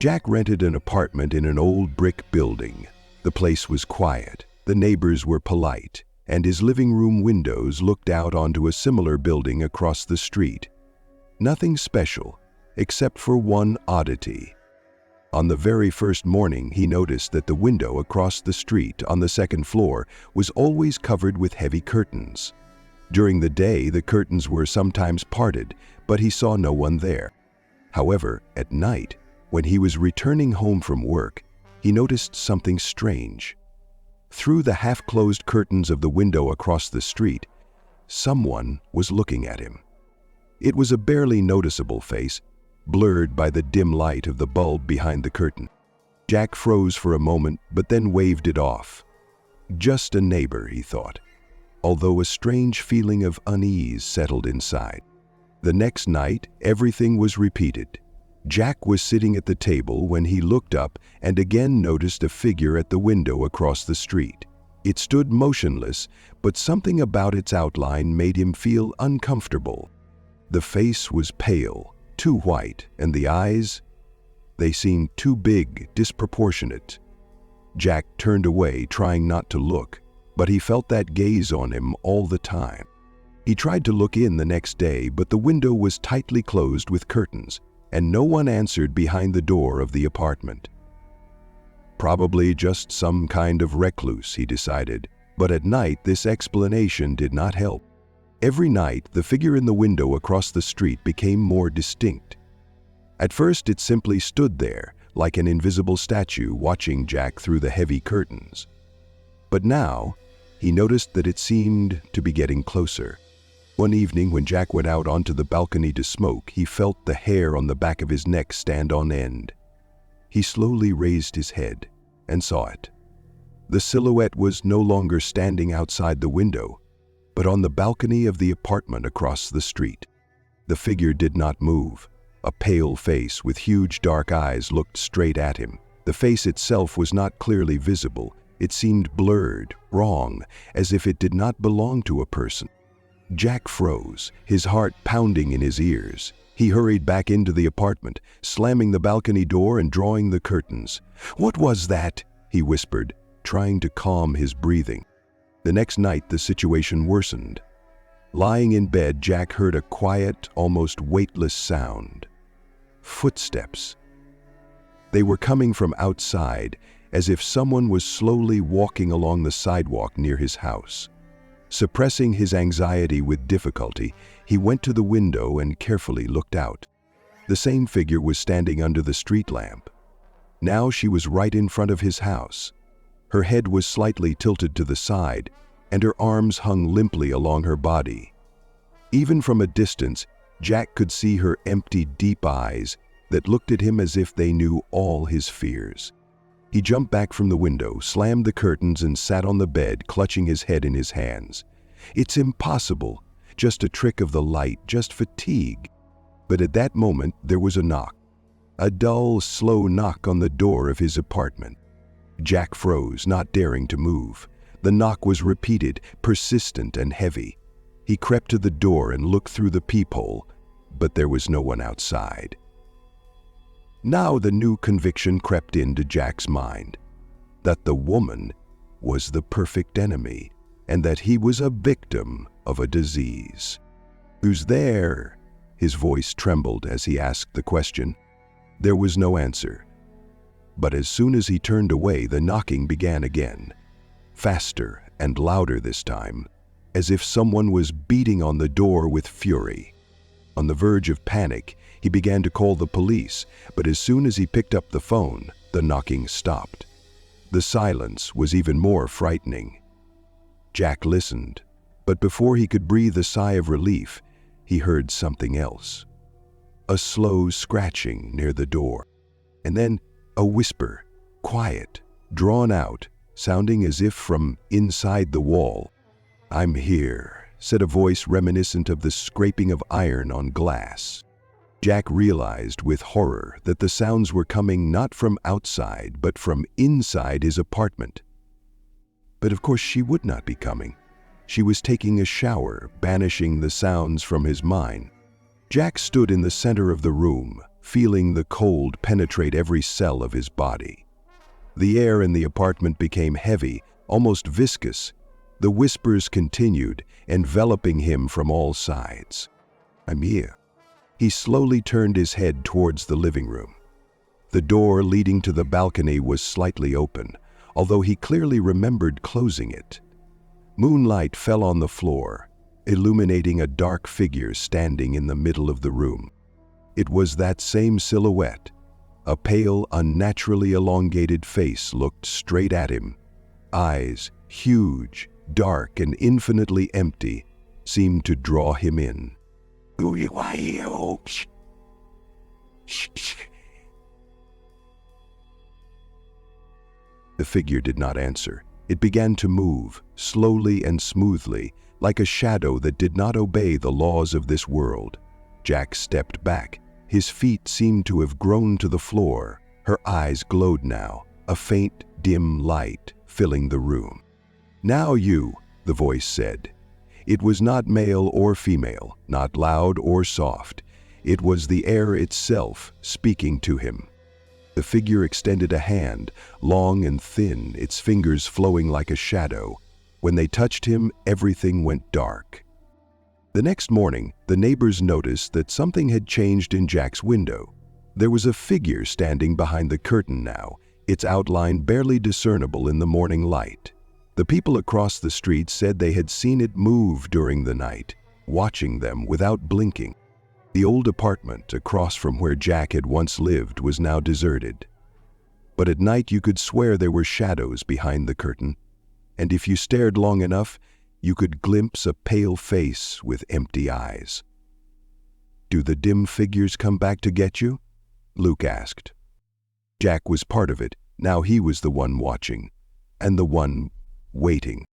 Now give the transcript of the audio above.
Jack rented an apartment in an old brick building. The place was quiet, the neighbors were polite, and his living room windows looked out onto a similar building across the street. Nothing special, except for one oddity. On the very first morning, he noticed that the window across the street on the second floor was always covered with heavy curtains. During the day, the curtains were sometimes parted, but he saw no one there. However, at night, when he was returning home from work, he noticed something strange. Through the half-closed curtains of the window across the street, someone was looking at him. It was a barely noticeable face, blurred by the dim light of the bulb behind the curtain. Jack froze for a moment, but then waved it off. Just a neighbor, he thought, although a strange feeling of unease settled inside. The next night, everything was repeated. Jack was sitting at the table when he looked up and again noticed a figure at the window across the street. It stood motionless, but something about its outline made him feel uncomfortable. The face was pale, too white, and the eyes, they seemed too big, disproportionate. Jack turned away, trying not to look, but he felt that gaze on him all the time. He tried to look in the next day, but the window was tightly closed with curtains, and no one answered behind the door of the apartment. Probably just some kind of recluse, he decided, but at night this explanation did not help. Every night, the figure in the window across the street became more distinct. At first, it simply stood there, like an invisible statue watching Jack through the heavy curtains. But now, he noticed that it seemed to be getting closer. One evening, when Jack went out onto the balcony to smoke, he felt the hair on the back of his neck stand on end. He slowly raised his head and saw it. The silhouette was no longer standing outside the window, but on the balcony of the apartment across the street. The figure did not move. A pale face with huge dark eyes looked straight at him. The face itself was not clearly visible. It seemed blurred, wrong, as if it did not belong to a person. Jack froze, his heart pounding in his ears. He hurried back into the apartment, slamming the balcony door and drawing the curtains. "What was that?" he whispered, trying to calm his breathing. The next night, the situation worsened. Lying in bed, Jack heard a quiet, almost weightless sound. Footsteps. They were coming from outside, as if someone was slowly walking along the sidewalk near his house. Suppressing his anxiety with difficulty, he went to the window and carefully looked out. The same figure was standing under the street lamp. Now she was right in front of his house. Her head was slightly tilted to the side, and her arms hung limply along her body. Even from a distance, Jack could see her empty, deep eyes that looked at him as if they knew all his fears. He jumped back from the window, slammed the curtains, and sat on the bed, clutching his head in his hands. It's impossible. Just a trick of the light, just fatigue. But at that moment, there was a knock. A dull, slow knock on the door of his apartment. Jack froze, not daring to move. The knock was repeated, persistent and heavy. He crept to the door and looked through the peephole, but there was no one outside. Now the new conviction crept into Jack's mind, that the woman was the perfect enemy, and that he was a victim of a disease. "Who's there?" His voice trembled as he asked the question. There was no answer. But as soon as he turned away, the knocking began again, faster and louder this time, as if someone was beating on the door with fury. On the verge of panic, he began to call the police, but as soon as he picked up the phone, the knocking stopped. The silence was even more frightening. Jack listened, but before he could breathe a sigh of relief, he heard something else. A slow scratching near the door, and then a whisper, quiet, drawn out, sounding as if from inside the wall. "I'm here," said a voice reminiscent of the scraping of iron on glass. Jack realized with horror that the sounds were coming not from outside, but from inside his apartment. But of course she would not be coming. She was taking a shower, banishing the sounds from his mind. Jack stood in the center of the room, feeling the cold penetrate every cell of his body. The air in the apartment became heavy, almost viscous. The whispers continued, enveloping him from all sides. "I'm here." He slowly turned his head towards the living room. The door leading to the balcony was slightly open, although he clearly remembered closing it. Moonlight fell on the floor, illuminating a dark figure standing in the middle of the room. It was that same silhouette. A pale, unnaturally elongated face looked straight at him. Eyes, huge, dark, and infinitely empty, seemed to draw him in. The figure did not answer. It began to move, slowly and smoothly, like a shadow that did not obey the laws of this world. Jack stepped back. His feet seemed to have grown to the floor. Her eyes glowed now, a faint, dim light filling the room. "Now you," the voice said. It was not male or female, not loud or soft. It was the air itself speaking to him. The figure extended a hand, long and thin, its fingers flowing like a shadow. When they touched him, everything went dark. The next morning, the neighbors noticed that something had changed in Jack's window. There was a figure standing behind the curtain now, its outline barely discernible in the morning light. The people across the street said they had seen it move during the night, watching them without blinking. The old apartment across from where Jack had once lived was now deserted. But at night you could swear there were shadows behind the curtain, and if you stared long enough, you could glimpse a pale face with empty eyes. "Do the dim figures come back to get you?" Luke asked. Jack was part of it. Now he was the one watching, and the one waiting.